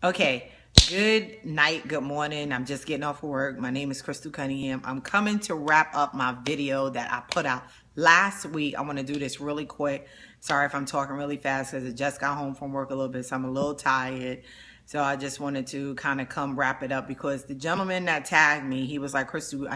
Okay, good night, good morning. I'm just getting off of work. My name is Crystal Cunningham. I'm coming to wrap up my video that I put out last week. I want to do this really quick. Sorry if I'm talking really fast because I just got home from work a little bit, so I'm a little tired. So I just wanted to kind of come wrap it up because the gentleman that tagged me, he was like, Crystal,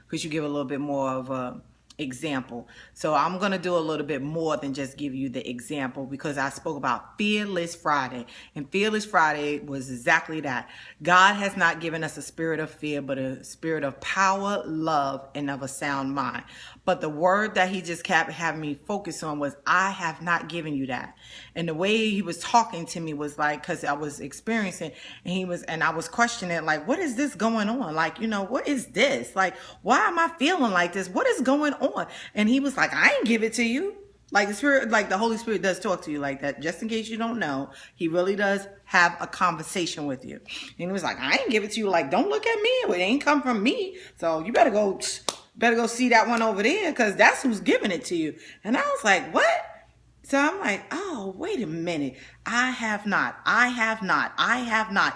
could you give a little bit more of a example? So I'm going to do a little bit more than just give you the example because I spoke about Fearless Friday, and Fearless Friday was exactly that. God has not given us a spirit of fear, but a spirit of power, love, and of a sound mind. But the word that he just kept having me focus on was, I have not given you that. And the way he was talking to me was like, because I was experiencing, and I was questioning, like, what is this going on? Like, what is this? Like, why am I feeling like this? What is going on? And he was like, I ain't give it to you. Like the Spirit, like the Holy Spirit does talk to you like that. Just in case you don't know, he really does have a conversation with you. And he was like, I ain't give it to you. Like, don't look at me. It ain't come from me. So you better go see that one over there because that's who's giving it to you. And I was like, what? So I'm like, oh, wait a minute. I have not.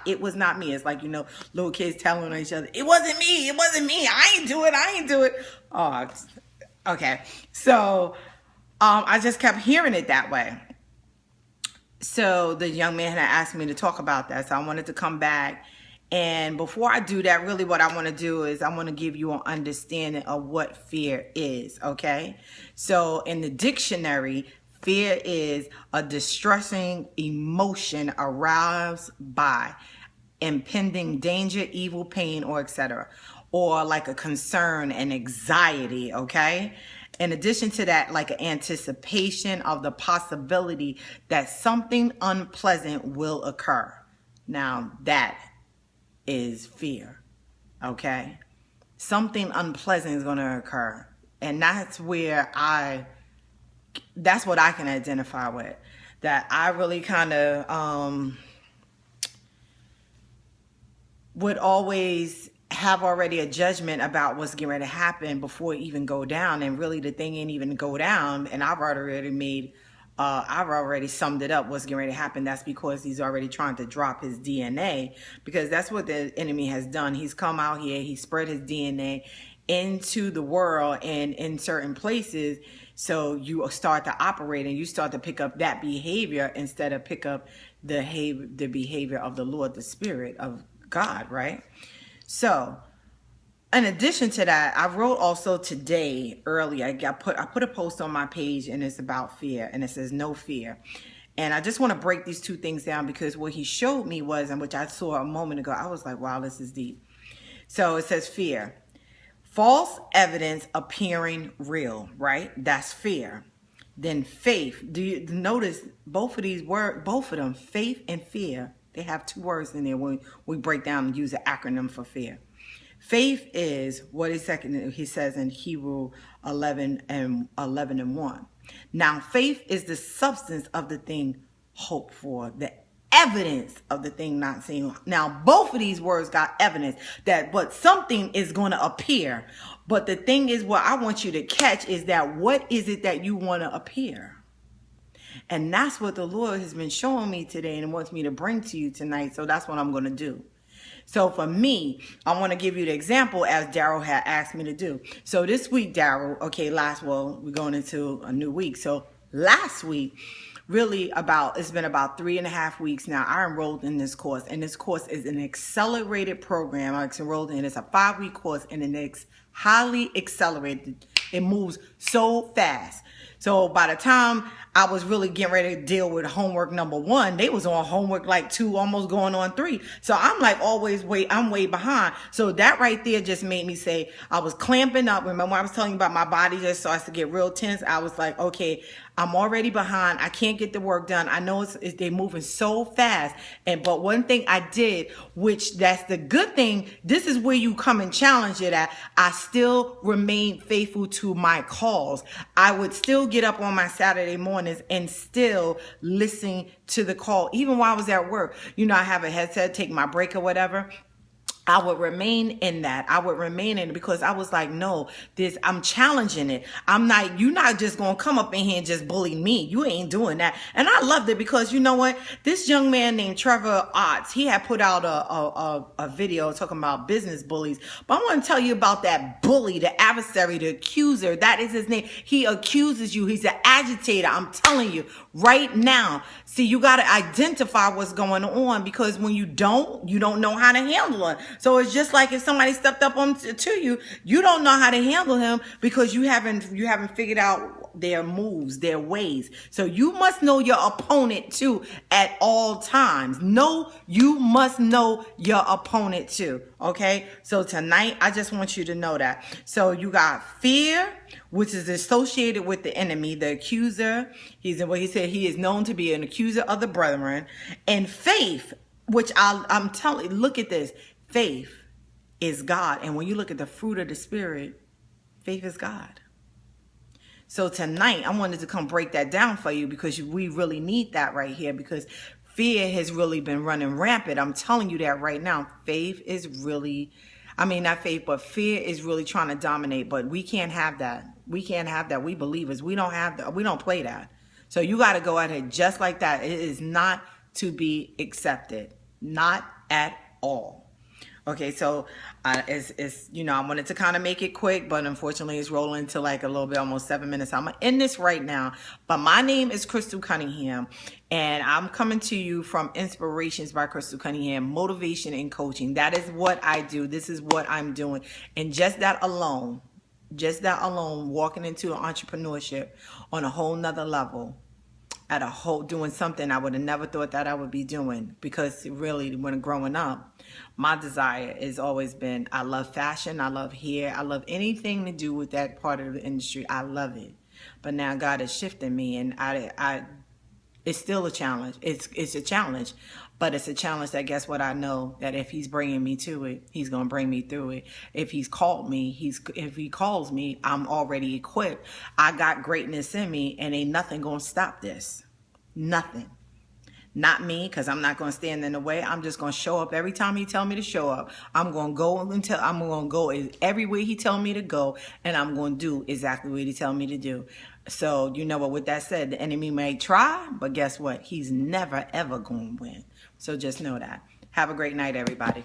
It was not me. It's like, little kids telling each other, it wasn't me. I ain't do it. Oh, okay. So I just kept hearing it that way. So the young man had asked me to talk about that. So I wanted to come back. And before I do that, really what I want to do is I want to give you an understanding of what fear is, okay? So in the dictionary, fear is a distressing emotion aroused by impending danger, evil, pain, or etc. Or like a concern and anxiety, okay? In addition to that, like an anticipation of the possibility that something unpleasant will occur. Now that is fear, okay? Something unpleasant is going to occur. And that's what I can identify with. That I really kind of would always have already a judgment about what's getting ready to happen before it even go down. And really the thing ain't even go down. And I've already summed it up what's getting ready to happen. That's because he's already trying to drop his DNA, because that's what the enemy has done. He's come out here, he spread his DNA into the world and in certain places. So you start to operate and you start to pick up that behavior instead of pick up the behavior of the Lord, the Spirit of God, right? So in addition to that, I wrote also today earlier, I put a post on my page and it's about fear, and it says no fear. And I just want to break these two things down because what he showed me was, and which I saw a moment ago, I was like, wow, this is deep. So it says fear. False evidence appearing real, right? That's fear. Then faith. Do you notice both of these words, both of them, faith and fear, they have two words in there when we break down and use an acronym for fear. Faith is what he says in Hebrew 11:1. Now, faith is the substance of the thing hoped for, the evidence of the thing not seen. Now, both of these words got evidence but something is going to appear. But the thing is, what I want you to catch is that what is it that you want to appear? And that's what the Lord has been showing me today and wants me to bring to you tonight. So that's what I'm going to do. So for me, I want to give you the example as Daryl had asked me to do. So this week, Daryl, okay, we're going into a new week. So last week, really it's been about 3.5 weeks now, I enrolled in this course. And this course is an accelerated program. I enrolled in. It's a 5-week course, and it's highly accelerated. It moves so fast. So by the time I was really getting ready to deal with homework number 1, they was on homework like 2, almost going on 3. So I'm like I'm way behind. So that right there just made me say, I was clamping up. Remember I was telling you about my body just starts to get real tense. I was like, okay, I'm already behind. I can't get the work done. I know they're moving so fast. But one thing I did, which that's the good thing, this is where you come and challenge it at. I still remain faithful to my calls. I would still get up on my Saturday mornings and still listen to the call, even while I was at work. I have a headset, take my break or whatever. I would remain in that. I would remain in it because I was like, no, I'm challenging it. You're not just going to come up in here and just bully me. You ain't doing that. And I loved it because you know what? This young man named Trevor Otts, he had put out a video talking about business bullies. But I want to tell you about that bully, the adversary, the accuser. That is his name. He accuses you. He's an agitator. I'm telling you right now. See, you got to identify what's going on, because when you don't know how to handle it. So it's just like if somebody stepped up to you, you don't know how to handle him because you haven't figured out their moves, their ways. So you must know your opponent too at all times. You must know your opponent too. Okay. So tonight, I just want you to know that. So you got fear, which is associated with the enemy, the accuser. He said he is known to be an accuser of the brethren, and faith, which I'm telling you, look at this. Faith is God. And when you look at the fruit of the Spirit, faith is God. So tonight, I wanted to come break that down for you because we really need that right here, because fear has really been running rampant. I'm telling you that right now. Faith is really, not faith, but fear is really trying to dominate. But we can't have that. We can't have that. We believers, we don't have that. We don't play that. So you got to go out here just like that. It is not to be accepted. Not at all. Okay, so it's I wanted to kind of make it quick, but unfortunately it's rolling to like a little bit, almost 7 minutes. I'm going to end this right now. But my name is Crystal Cunningham, and I'm coming to you from Inspirations by Crystal Cunningham, motivation and coaching. That is what I do. This is what I'm doing. And just that alone, walking into entrepreneurship on a whole nother level, doing something I would have never thought that I would be doing, because really when growing up, my desire has always been, I love fashion, I love hair, I love anything to do with that part of the industry. I love it. But now God is shifting me, and it's still a challenge. It's a challenge, but it's a challenge that, guess what, I know that if he's bringing me to it, he's going to bring me through it. If he's called me, if he calls me, I'm already equipped. I got greatness in me, and ain't nothing going to stop this. Nothing. Not me, because I'm not going to stand in the way. I'm just going to show up every time he tell me to show up. I'm going to go everywhere he tell me to go, and I'm going to do exactly what he tell me to do. So, you know what, with that said, the enemy may try, but guess what? He's never, ever going to win. So just know that. Have a great night, everybody.